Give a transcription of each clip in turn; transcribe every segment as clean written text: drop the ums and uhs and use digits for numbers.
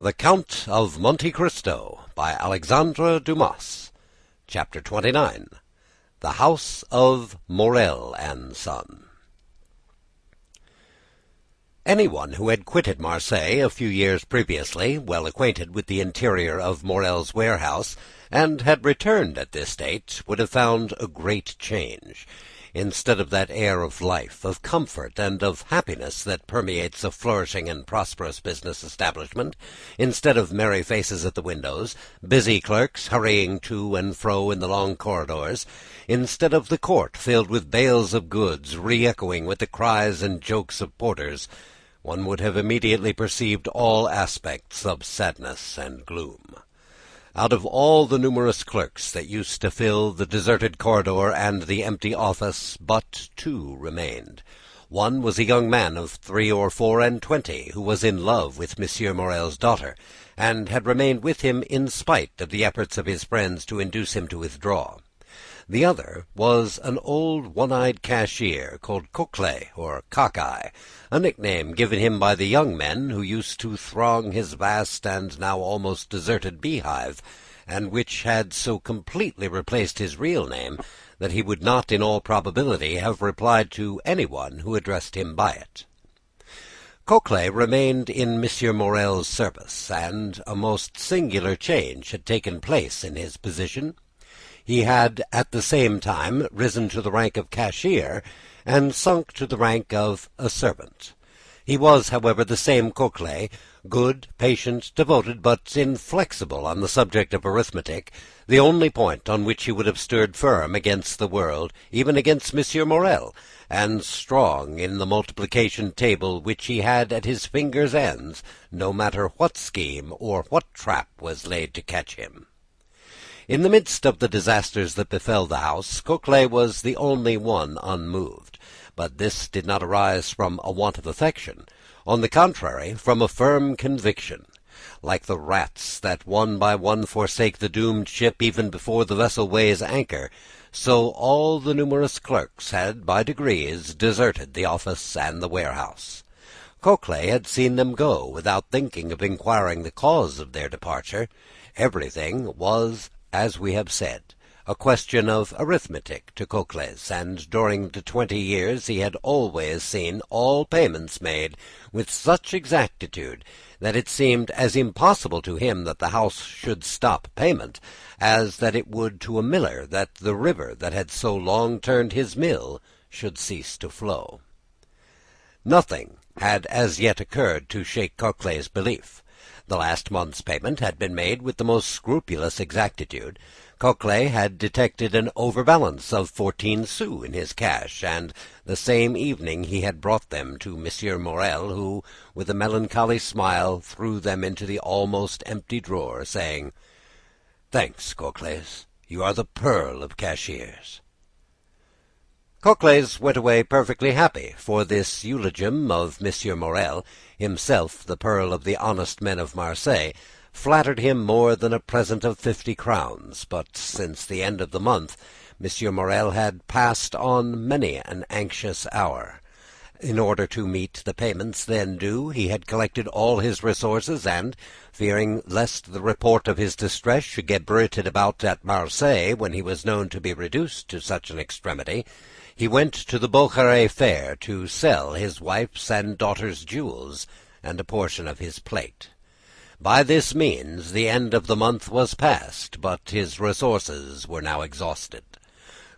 The Count of Monte Cristo by Alexandre Dumas. Chapter 29. The House of Morel and Son. Anyone who had quitted Marseilles a few years previously, well acquainted with the interior of Morel's warehouse, and had returned at this date, would have found a great change. Instead of that air of life, of comfort, and of happiness that permeates a flourishing and prosperous business establishment, instead of merry faces at the windows, busy clerks hurrying to and fro in the long corridors, instead of the court filled with bales of goods, re-echoing with the cries and jokes of porters, one would have immediately perceived all aspects of sadness and gloom. Out of all the numerous clerks that used to fill the deserted corridor and the empty office, but two remained. One was a young man of 24 who was in love with Monsieur Morel's daughter, and had remained with him in spite of the efforts of his friends to induce him to withdraw. The other was an old one-eyed cashier called Coquelet, or Cockeye, a nickname given him by the young men who used to throng his vast and now almost deserted beehive, and which had so completely replaced his real name that he would not in all probability have replied to anyone who addressed him by it. Coquelet remained in Monsieur Morel's service, and a most singular change had taken place in his position. He had at the same time risen to the rank of cashier and sunk to the rank of a servant. He was, however, the same Coquelet, good, patient, devoted, but inflexible on the subject of arithmetic, the only point on which he would have stood firm against the world, even against Monsieur Morel, and strong in the multiplication table which he had at his fingers' ends, no matter what scheme or what trap was laid to catch him. In the midst of the disasters that befell the house, Coquelet was the only one unmoved. But this did not arise from a want of affection. On the contrary, from a firm conviction. Like the rats that one by one forsake the doomed ship even before the vessel weighs anchor, so all the numerous clerks had by degrees deserted the office and the warehouse. Coquelet had seen them go without thinking of inquiring the cause of their departure. Everything was, as we have said, a question of arithmetic to Coquelet, and during the 20 years he had always seen all payments made with such exactitude that it seemed as impossible to him that the house should stop payment as that it would to a miller that the river that had so long turned his mill should cease to flow. Nothing had as yet occurred to shake Coquelet's belief. The last month's payment had been made with the most scrupulous exactitude. Coquelet had detected an overbalance of 14 sous in his cash, and the same evening he had brought them to Monsieur Morel, who, with a melancholy smile, threw them into the almost empty drawer, saying, "Thanks, Coquelet, you are the pearl of cashiers." Coquelet went away perfectly happy, for this eulogium of Monsieur Morel, himself the pearl of the honest men of Marseilles, flattered him more than a present of 50 crowns. But since the end of the month, Monsieur Morel had passed on many an anxious hour. In order to meet the payments then due, he had collected all his resources, and, fearing lest the report of his distress should get bruited about at Marseilles when he was known to be reduced to such an extremity, he went to the Beaucaire fair to sell his wife's and daughter's jewels and a portion of his plate. By this means the end of the month was passed, but his resources were now exhausted.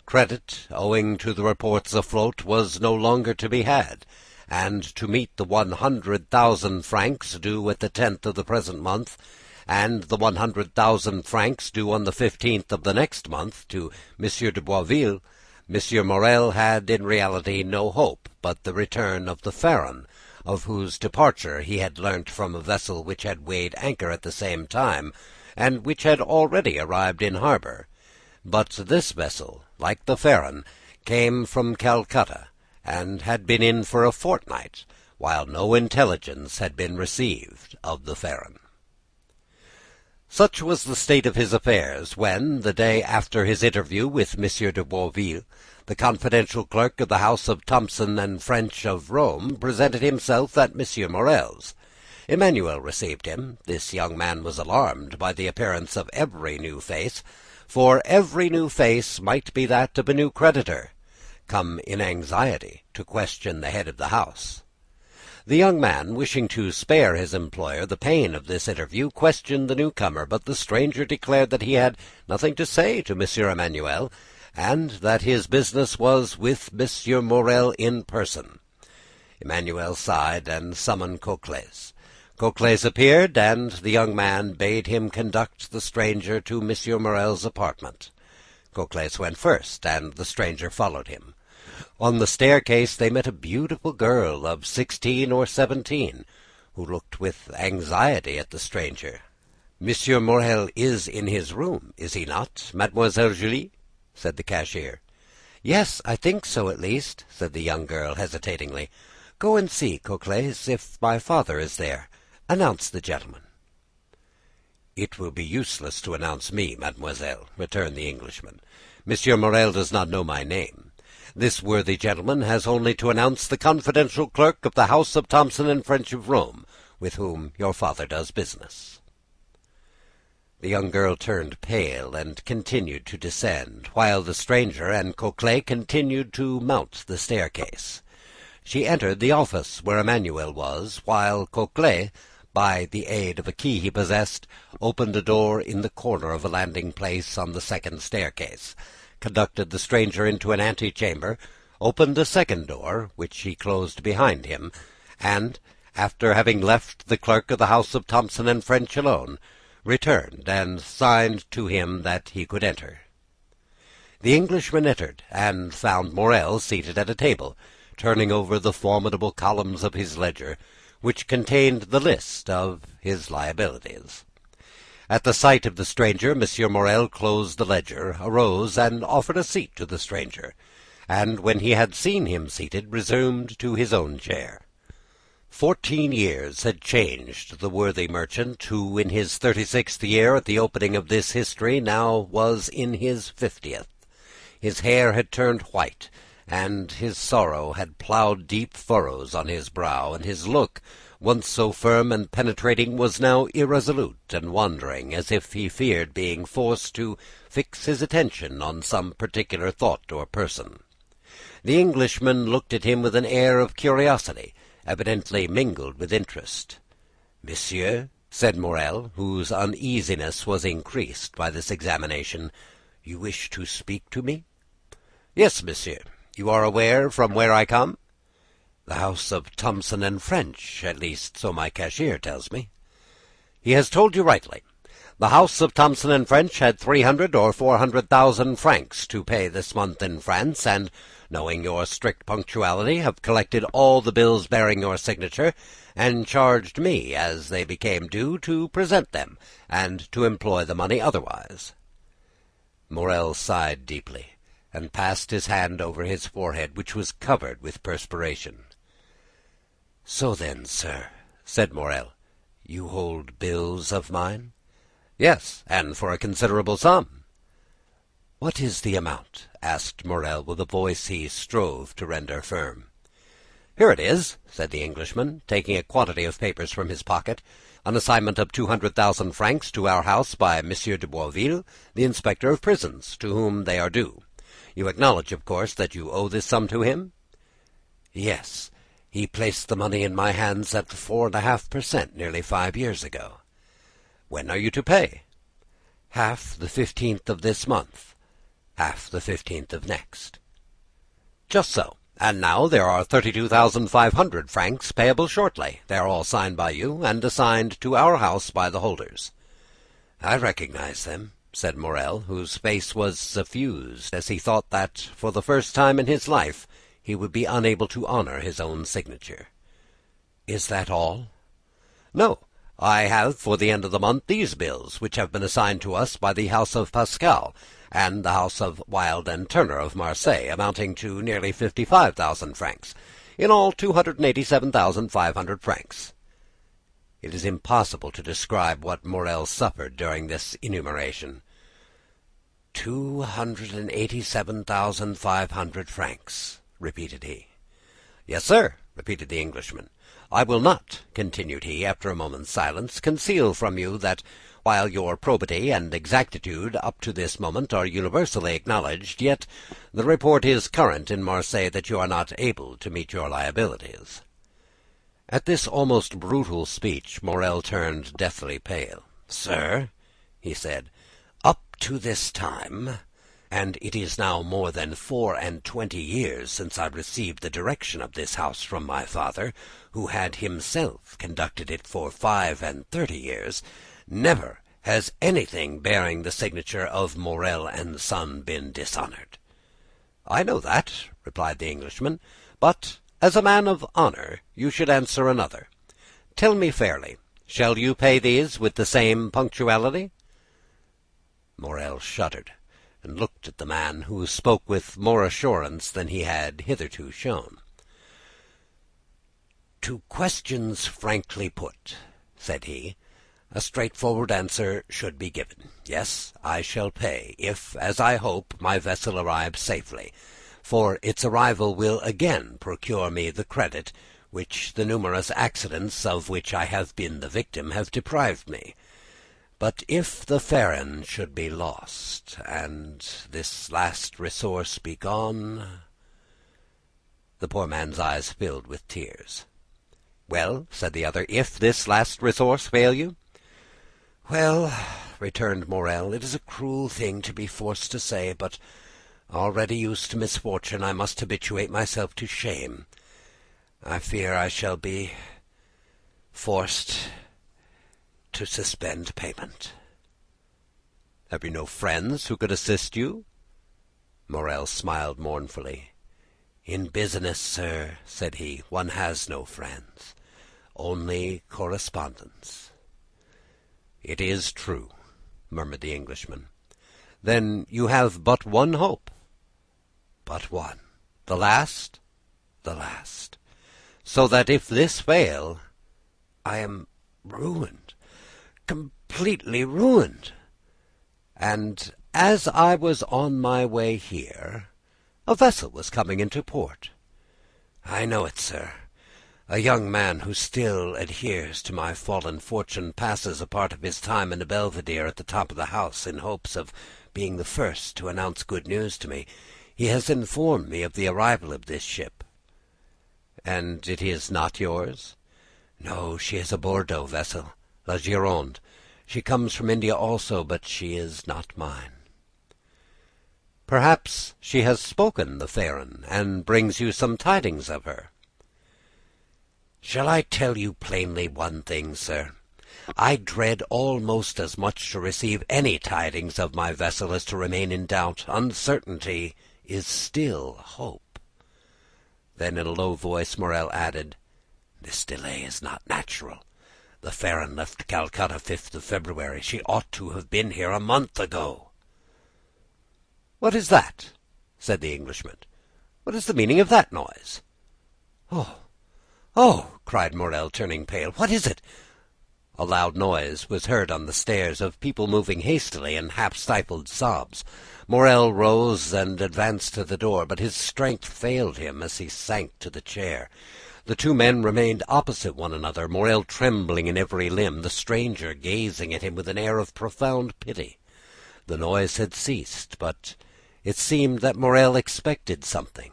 Credit, owing to the reports afloat, was no longer to be had, and to meet the 100,000 francs due at the 10th of the present month, and the 100,000 francs due on the 15th of the next month to Monsieur de Boisville, Monsieur Morel had in reality no hope but the return of the Pharaon, of whose departure he had learnt from a vessel which had weighed anchor at the same time, and which had already arrived in harbour. But this vessel, like the Pharaon, came from Calcutta, and had been in for a fortnight, while no intelligence had been received of the Pharaon. Such was the state of his affairs when, the day after his interview with Monsieur de Boisville, the confidential clerk of the house of Thomson and French of Rome presented himself at Monsieur Morel's. Emmanuel received him. This young man was alarmed by the appearance of every new face, for every new face might be that of a new creditor, come in anxiety to question the head of the house. The young man, wishing to spare his employer the pain of this interview, questioned the newcomer, but the stranger declared that he had nothing to say to Monsieur Emmanuel, and that his business was with Monsieur Morel in person. Emmanuel sighed and summoned Cocles. Cocles appeared, and the young man bade him conduct the stranger to Monsieur Morel's apartment. Cocles went first, and the stranger followed him. On the staircase they met a beautiful girl of 16 or 17, who looked with anxiety at the stranger. "Monsieur Morel is in his room, is he not, Mademoiselle Julie?" said the cashier. "Yes, I think so, at least," said the young girl hesitatingly. "Go and see, Cocles, if my father is there. Announce the gentleman." "It will be useless to announce me, mademoiselle," returned the Englishman. "Monsieur Morel does not know my name. This worthy gentleman has only to announce the confidential clerk of the house of Thomson and French of Rome, with whom your father does business." The young girl turned pale and continued to descend, while the stranger and Cocles continued to mount the staircase. She entered the office where Emmanuel was, while Cocles, by the aid of a key he possessed, opened a door in the corner of a landing-place on the second staircase, conducted the stranger into an antechamber, opened a second door, which he closed behind him, and, after having left the clerk of the house of Thomson and French alone, returned and signed to him that he could enter. The Englishman entered, and found Morel seated at a table, turning over the formidable columns of his ledger, which contained the list of his liabilities. At the sight of the stranger, Monsieur Morel closed the ledger, arose, and offered a seat to the stranger, and when he had seen him seated, resumed to his own chair. 14 years had changed the worthy merchant, who in his 36th year at the opening of this history now was in his 50th. His hair had turned white, and his sorrow had ploughed deep furrows on his brow, and his look, once so firm and penetrating, was now irresolute and wandering, as if he feared being forced to fix his attention on some particular thought or person. The Englishman looked at him with an air of curiosity, evidently mingled with interest. "Monsieur," said Morel, whose uneasiness was increased by this examination, "you wish to speak to me?" "Yes, monsieur. You are aware from where I come?" "The house of Thomson and French, at least so my cashier tells me." "He has told you rightly. The house of Thomson and French had 300 or 400,000 francs to pay this month in France, and, knowing your strict punctuality, have collected all the bills bearing your signature, and charged me, as they became due, to present them, and to employ the money otherwise." Morel sighed deeply, and passed his hand over his forehead, which was covered with perspiration. "So then, sir," said Morel, "you hold bills of mine?" "Yes, and for a considerable sum." "What is the amount?" asked Morel, with a voice he strove to render firm. "Here it is," said the Englishman, taking a quantity of papers from his pocket. "An assignment of 200,000 francs to our house by Monsieur de Boisville, the inspector of prisons, to whom they are due. You acknowledge, of course, that you owe this sum to him?" "Yes. He placed the money in my hands at 4.5% nearly 5 years ago." "When are you to pay?" "Half the 15th of this month, half the 15th of next." "Just so. And now there are 32,500 francs payable shortly. They are all signed by you, and assigned to our house by the holders." "I recognize them," said Morel, whose face was suffused, as he thought that, for the first time in his life, he would be unable to honor his own signature. "Is that all?" "No. I have for the end of the month these bills, which have been assigned to us by the house of Pascal and the house of Wilde and Turner of Marseille, amounting to nearly 55,000 francs. In all, 287,500 francs. It is impossible to describe what Morel suffered during this enumeration. 287,500 francs, repeated he. "Yes, sir," repeated the Englishman. I will not," continued he, after a moment's silence, "conceal from you that, while your probity and exactitude up to this moment are universally acknowledged, yet the report is current in Marseilles that you are not able to meet your liabilities." At this almost brutal speech, Morel turned deathly pale. "Sir," he said, "up to this time, and it is now more than 24 years since I received the direction of this house from my father, who had himself conducted it for 35 years, never has anything bearing the signature of Morel and Son been dishonored." "I know that," replied the Englishman, "but as a man of honor you should answer another. Tell me fairly, shall you pay these with the same punctuality?" Morel shuddered, and looked at the man, who spoke with more assurance than he had hitherto shown. "To questions frankly put," said he, "a straightforward answer should be given. Yes, I shall pay, if, as I hope, my vessel arrives safely, for its arrival will again procure me the credit which the numerous accidents of which I have been the victim have deprived me. But if the Pharaon should be lost, and this last resource be gone—" The poor man's eyes filled with tears. "Well," said the other, "if this last resource fail you?" "Well," returned Morel, "it is a cruel thing to be forced to say, but already used to misfortune, I must habituate myself to shame. I fear I shall be forced to suspend payment." "Have you no friends who could assist you?" Morel smiled mournfully. "In business, sir," said he, "one has no friends, only correspondents." "It is true," murmured the Englishman. "Then you have but one hope?" "But one." "The last?" "The last." "So that if this fail—" "I am ruined, completely ruined." "And as I was on my way here, a vessel was coming into port." "I know it, sir. A young man who still adheres to my fallen fortune passes a part of his time in a belvedere at the top of the house, in hopes of being the first to announce good news to me. He has informed me of the arrival of this ship." "And it is not yours?" "No, she is a Bordeaux vessel, La Gironde. She comes from India also, but she is not mine." "Perhaps she has spoken the Pharaon, and brings you some tidings of her." "Shall I tell you plainly one thing, sir? I dread almost as much to receive any tidings of my vessel as to remain in doubt. Uncertainty is still hope." Then in a low voice Morel added, "This delay is not natural. The Pharaon left Calcutta 5th of February. She ought to have been here a month ago." "What is that?" said the Englishman. "What is the meaning of that noise?" "Oh, oh!" cried Morel, turning pale. "What is it?" A loud noise was heard on the stairs, of people moving hastily, and half-stifled sobs. Morel rose and advanced to the door, but his strength failed him as he sank to the chair. The two men remained opposite one another, Morel trembling in every limb, the stranger gazing at him with an air of profound pity. The noise had ceased, but it seemed that Morel expected something.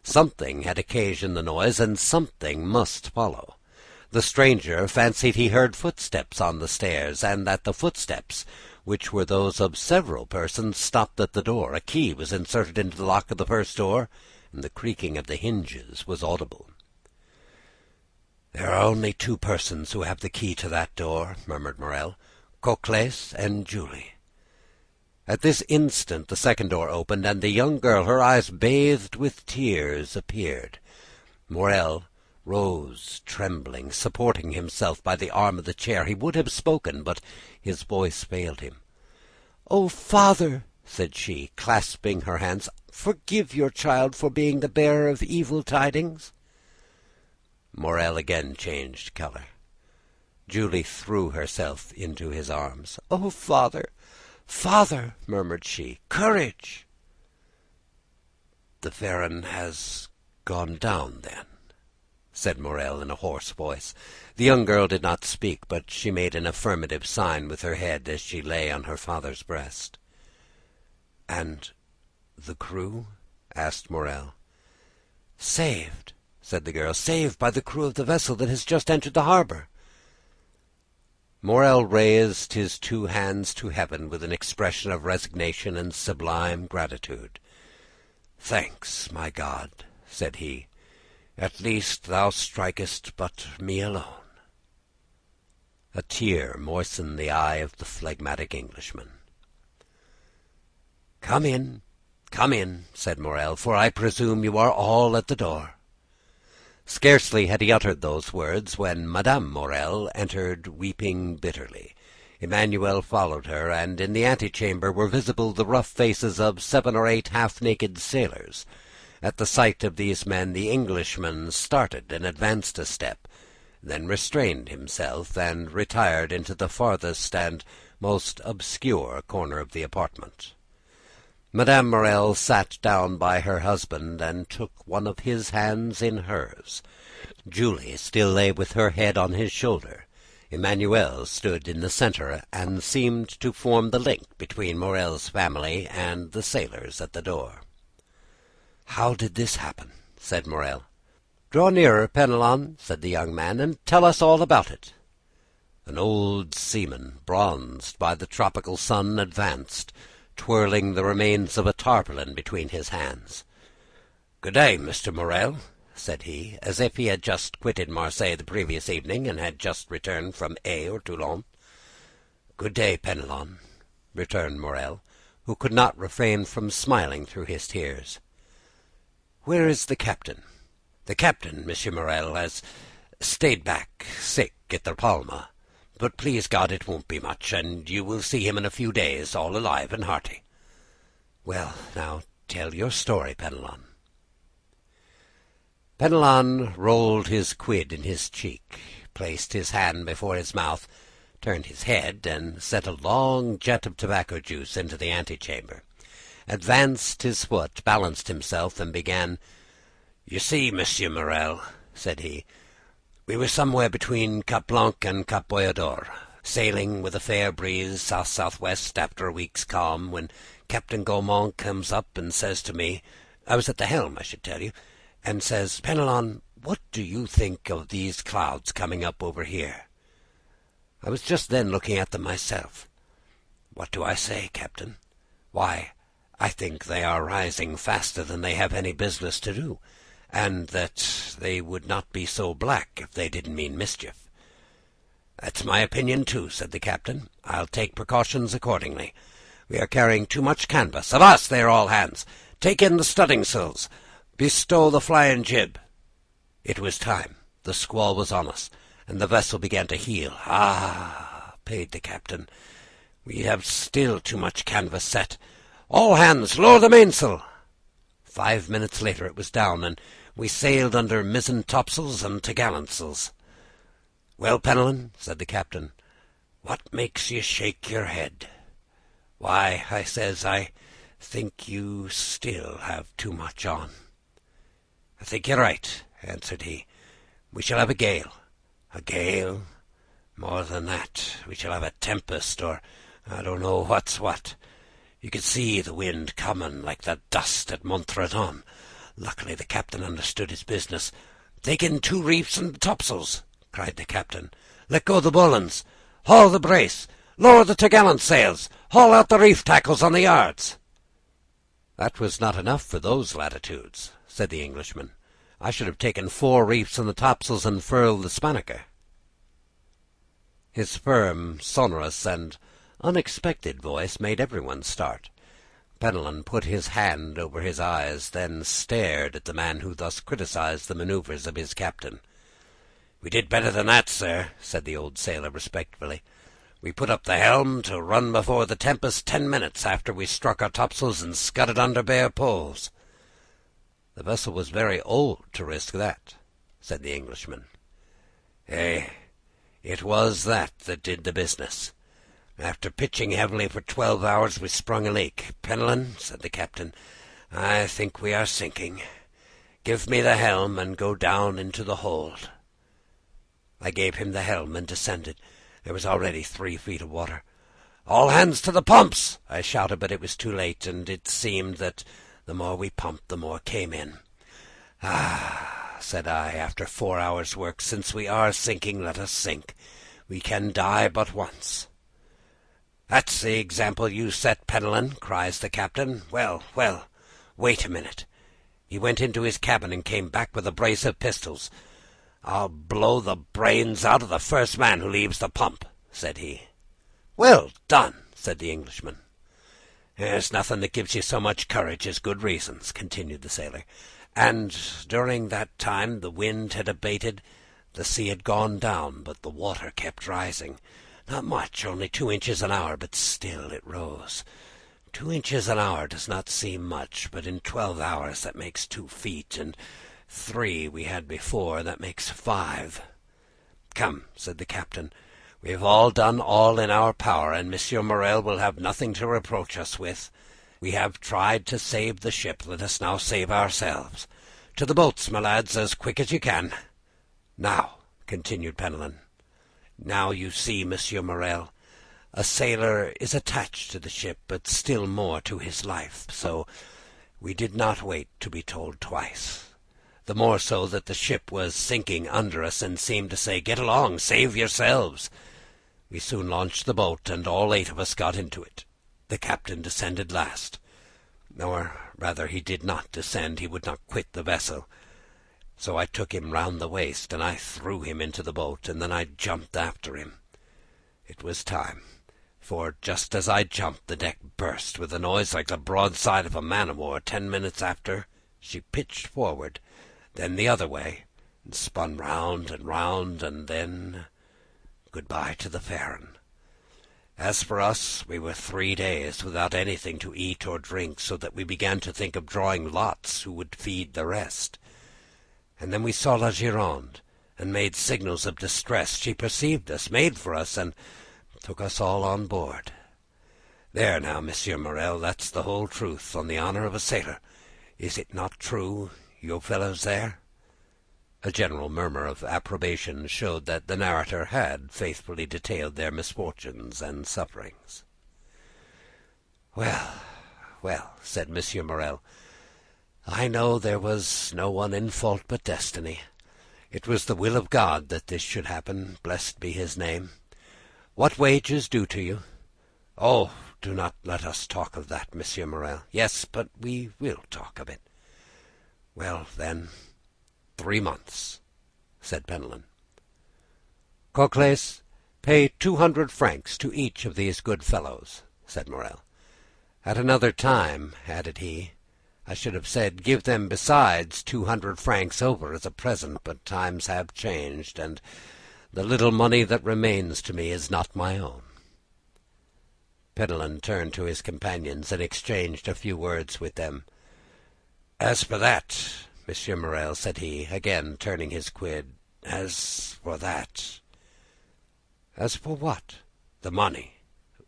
Something had occasioned the noise, and something must follow. The stranger fancied he heard footsteps on the stairs, and that the footsteps, which were those of several persons, stopped at the door. A key was inserted into the lock of the first door, and the creaking of the hinges was audible. "There are only two persons who have the key to that door," murmured Morel, "Cocles and Julie." At this instant the second door opened, and the young girl, her eyes bathed with tears, appeared. Morel rose trembling, supporting himself by the arm of the chair. He would have spoken, but his voice failed him. "Oh, father," said she, clasping her hands, "forgive your child for being the bearer of evil tidings." Morel again changed color. Julie threw herself into his arms. "Oh, father, father," murmured she, "courage!" "The Pharaon has gone down, then?" said Morel in a hoarse voice. The young girl did not speak, but she made an affirmative sign with her head as she lay on her father's breast. "And the crew?" asked Morel. "Saved," said the girl, "saved by the crew of the vessel that has just entered the harbor." Morel raised his two hands to heaven with an expression of resignation and sublime gratitude. "Thanks, my God," said he. "At least thou strikest but me alone." A tear moistened the eye of the phlegmatic Englishman. Come in," said Morel, "for I presume you are all at the door." Scarcely had he uttered those words when Madame Morel entered, weeping bitterly. Emmanuel followed her, and in the antechamber were visible the rough faces of 7 or 8 half-naked sailors. At the sight of these men the Englishman started and advanced a step, then restrained himself and retired into the farthest and most obscure corner of the apartment. Madame Morel sat down by her husband and took one of his hands in hers. Julie still lay with her head on his shoulder. Emmanuel stood in the centre and seemed to form the link between Morel's family and the sailors at the door. "How did this happen?" said Morel. "Draw nearer, Penelon," said the young man, "and tell us all about it." An old seaman, bronzed by the tropical sun, advanced, twirling the remains of a tarpaulin between his hands. "Good day, Mr. Morel," said he, as if he had just quitted Marseilles the previous evening, and had just returned from Aix or Toulon. "Good day, Penelon," returned Morel, who could not refrain from smiling through his tears. "Where is the captain?" "The captain, Monsieur Morel, has stayed back, sick, at the Palma. But please God it won't be much, and you will see him in a few days, all alive and hearty." "Well, now tell your story, Penelon." Penelon rolled his quid in his cheek, placed his hand before his mouth, turned his head, and sent a long jet of tobacco juice into the antechamber, advanced his foot, balanced himself, and began. "You see, Monsieur Morel," said he, "we were somewhere between Cap Blanc and Cap Boyador, sailing with a fair breeze south-southwest after a week's calm, when Captain Gaumont comes up and says to me, I was at the helm, I should tell you, and says, 'Penelon, what do you think of these clouds coming up over here?' I was just then looking at them myself. 'What do I say, Captain? Why, I think they are rising faster than they have any business to do, and that they would not be so black if they didn't mean mischief.' 'That's my opinion, too,' said the captain. 'I'll take precautions accordingly. We are carrying too much canvas. Avast there, all hands! Take in the studding-sails! Bestow the flying jib!' It was time. The squall was on us, and the vessel began to heel. 'Ah!' paid the captain. 'We have still too much canvas set. All hands, lower the mainsail!' 5 minutes later it was down, and we sailed under mizzen topsails and topgallantsails. 'Well, Penelon,' said the captain, 'what makes you shake your head?' 'Why,' I says, 'I think you still have too much on.' 'I think you're right,' answered he. 'We shall have a gale.' 'A gale? More than that. We shall have a tempest, or I don't know what's what. You could see the wind coming like the dust at Montredon. Luckily the captain understood his business. 'Take in 2 reefs and the topsails!' cried the captain. 'Let go the bowlines! Haul the brace! Lower the topgallant sails! Haul out the reef tackles on the yards!' 'That was not enough for those latitudes,' said the Englishman. 'I should have taken 4 reefs in the topsails and furled the spinnaker.' His firm, sonorous, and unexpected voice made everyone start. Penelon put his hand over his eyes, then stared at the man who thus criticized the manoeuvres of his captain. 'We did better than that, sir,' said the old sailor respectfully. 'We put up the helm to run before the tempest 10 minutes after we struck our topsails and scudded under bare poles.' 'The vessel was very old to risk that,' said the Englishman. 'It was that did the business. After pitching heavily for 12 hours, we sprung a leak. Penelon,' said the captain, 'I think we are sinking. Give me the helm and go down into the hold." I gave him the helm and descended. There was already 3 feet of water. "All hands to the pumps!" I shouted, but it was too late, and it seemed that the more we pumped, the more came in. "Ah," said I, after 4 hours' work, "since we are sinking, let us sink. We can die but once." "That's the example you set, Penelon," cries the captain. "Well, well, wait a minute." He went into his cabin and came back with a brace of pistols. "I'll blow the brains out of the first man who leaves the pump," said he. "Well done," said the Englishman. "There's nothing that gives you so much courage as good reasons," continued the sailor. "And during that time the wind had abated, the sea had gone down, but the water kept rising. Not much, only 2 inches an hour, but still it rose. 2 inches an hour does not seem much, but in 12 hours that makes 2 feet, and 3 we had before, that makes 5. "Come," said the captain, "we have all done all in our power, and Monsieur Morel will have nothing to reproach us with. We have tried to save the ship, let us now save ourselves. To the boats, my lads, as quick as you can. Now," continued Penelon, "now you see, Monsieur Morel, a sailor is attached to the ship, but still more to his life, so we did not wait to be told twice. The more so that the ship was sinking under us and seemed to say, 'Get along, save yourselves.' We soon launched the boat, and all 8 of us got into it. The captain descended last. Or rather, he did not descend, he would not quit the vessel. So I took him round the waist, and I threw him into the boat, and then I jumped after him. It was time, for just as I jumped, the deck burst with a noise like the broadside of a man-of-war. 10 minutes after, she pitched forward, then the other way, and spun round, and then good-bye to the Farron. As for us, we were 3 days without anything to eat or drink, so that we began to think of drawing lots who would feed the rest. And then we saw La Gironde, and made signals of distress. She perceived us, made for us, and took us all on board. There now, Monsieur Morel, that's the whole truth, on the honor of a sailor. Is it not true, you fellows there?" A general murmur of approbation showed that the narrator had faithfully detailed their misfortunes and sufferings. "Well, well," said Monsieur Morel, "I know there was no one in fault but destiny. It was the will of God that this should happen, blessed be his name. What wages due to you?" "Oh, do not let us talk of that, Monsieur Morel." "Yes, but we will talk of it." "Well, then, 3 months," said Penelon. "Cocles, pay 200 francs to each of these good fellows," said Morel. "At another time," added he, "I should have said, give them besides 200 francs over as a present, but times have changed, and the little money that remains to me is not my own." Penelon turned to his companions and exchanged a few words with them. "As for that, Monsieur Morel," said he, again turning his quid, "as for that—" "As for what?" "The money.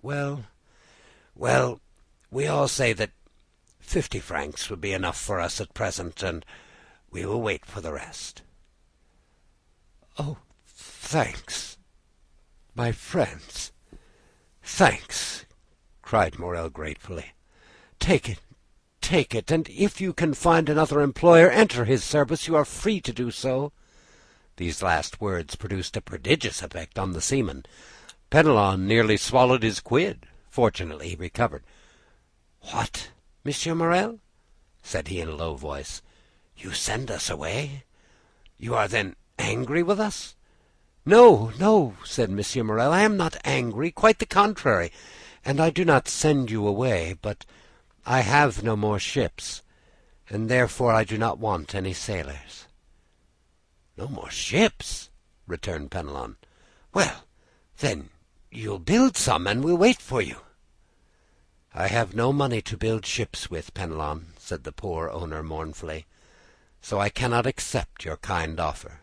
Well, well, we all say that 50 francs would be enough for us at present, and we will wait for the rest." "Oh, thanks, my friends, thanks," cried Morel gratefully. Take it, and if you can find another employer, enter his service. You are free to do so." These last words produced a prodigious effect on the seaman. Penelon nearly swallowed his quid. Fortunately, he recovered. "What, Monsieur Morel?" said he in a low voice. "You send us away? You are then angry with us?" "No, no," said Monsieur Morel, "I am not angry, quite the contrary, and I do not send you away, but I have no more ships, and therefore I do not want any sailors." "No more ships?" returned Penelon. "Well, then, you'll build some, and we'll wait for you." "I have no money to build ships with, Penelon," said the poor owner mournfully, "so I cannot accept your kind offer."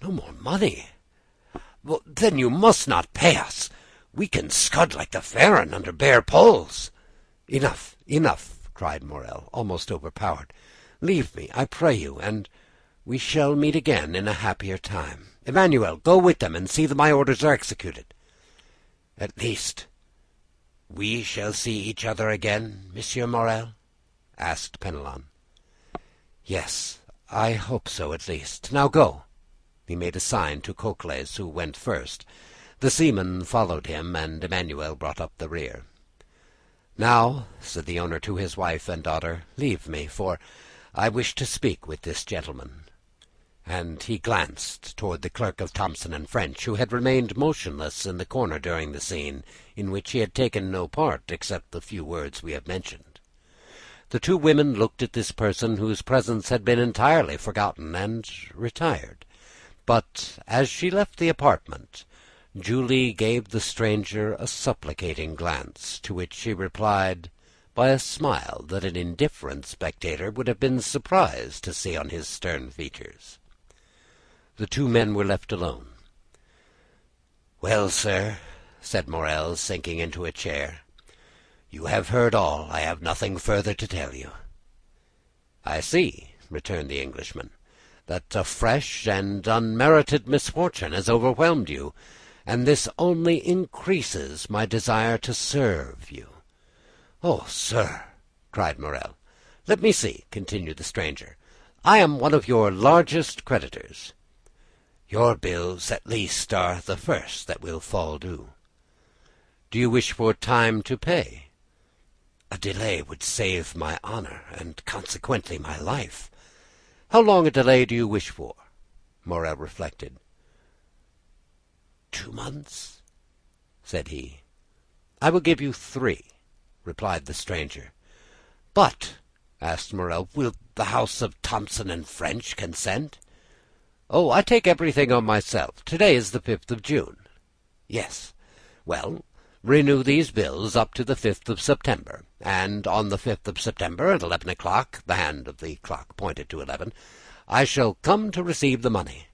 "No more money? Well, then you must not pay us. We can scud like the Farron under bare poles." "Enough, enough!" cried Morel, almost overpowered. Leave me, I pray you, and we shall meet again in a happier time. Emmanuel, go with them, and see that my orders are executed." "At least we shall see each other again, Monsieur Morel?" asked Penelon. "Yes, I hope so, at least. Now go." He made a sign to Cocles, who went first. The seaman followed him, and Emmanuel brought up the rear. "Now," said the owner to his wife and daughter, "leave me, for I wish to speak with this gentleman." And he glanced toward the clerk of Thomson and French, who had remained motionless in the corner during the scene, in which he had taken no part except the few words we have mentioned. The two women looked at this person whose presence had been entirely forgotten, and retired. But as she left the apartment, Julie gave the stranger a supplicating glance, to which she replied by a smile that an indifferent spectator would have been surprised to see on his stern features. The two men were left alone. "Well, sir," said Morel, sinking into a chair, "you have heard all. I have nothing further to tell you." "I see," returned the Englishman, "that a fresh and unmerited misfortune has overwhelmed you, and this only increases my desire to serve you." "Oh, sir!" cried Morel. "Let me see," continued the stranger. "I am one of your largest creditors." "Your bills, at least, are the first that will fall due." "Do you wish for time to pay?" "A delay would save my honor, and consequently my life." "How long a delay do you wish for?" Morel reflected. 2 months, said he. "I will give you 3," replied the stranger. "But," asked Morel, "will the house of Thomson and French consent?" "Oh, I take everything on myself. Today is the 5th of June." "Yes." "Well, renew these bills up to the 5th of September, and on the 5th of September at 11 o'clock," the hand of the clock pointed to 11, "I shall come to receive the money."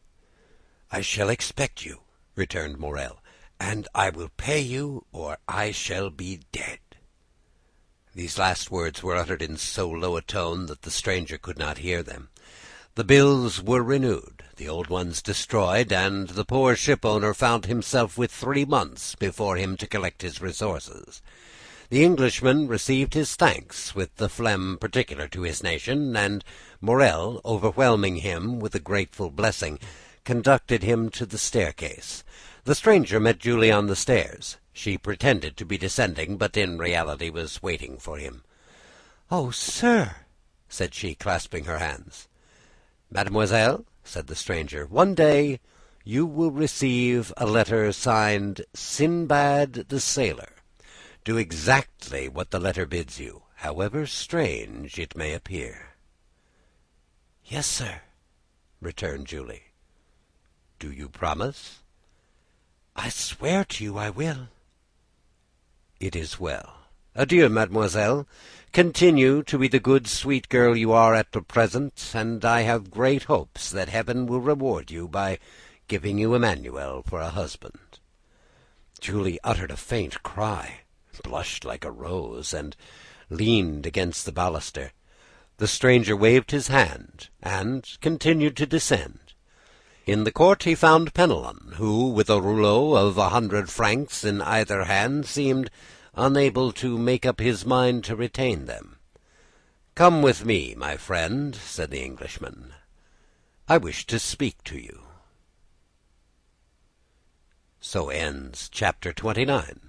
"I shall expect you," returned Morel, "and I will pay you or I shall be dead." These last words were uttered in so low a tone that the stranger could not hear them. The bills were renewed, the old ones destroyed, and the poor shipowner found himself with 3 months before him to collect his resources. The Englishman received his thanks with the phlegm particular to his nation, and Morel, overwhelming him with a grateful blessing, conducted him to the staircase. The stranger met Julie on the stairs. She pretended to be descending, but in reality was waiting for him. "Oh, sir!" said she, clasping her hands. "Mademoiselle," said the stranger, "one day you will receive a letter signed Sinbad the Sailor. Do exactly what the letter bids you, however strange it may appear." "Yes, sir," returned Julie. "Do you promise?" "I swear to you I will." "It is well. Adieu, mademoiselle. Continue to be the good, sweet girl you are at present, and I have great hopes that heaven will reward you by giving you Emmanuel for a husband." Julie uttered a faint cry, blushed like a rose, and leaned against the baluster. The stranger waved his hand, and continued to descend. In the court he found Penelon, who, with a rouleau of 100 francs in either hand, seemed unable to make up his mind to retain them. "Come with me, my friend," said the Englishman. "I wish to speak to you." So ends chapter 29.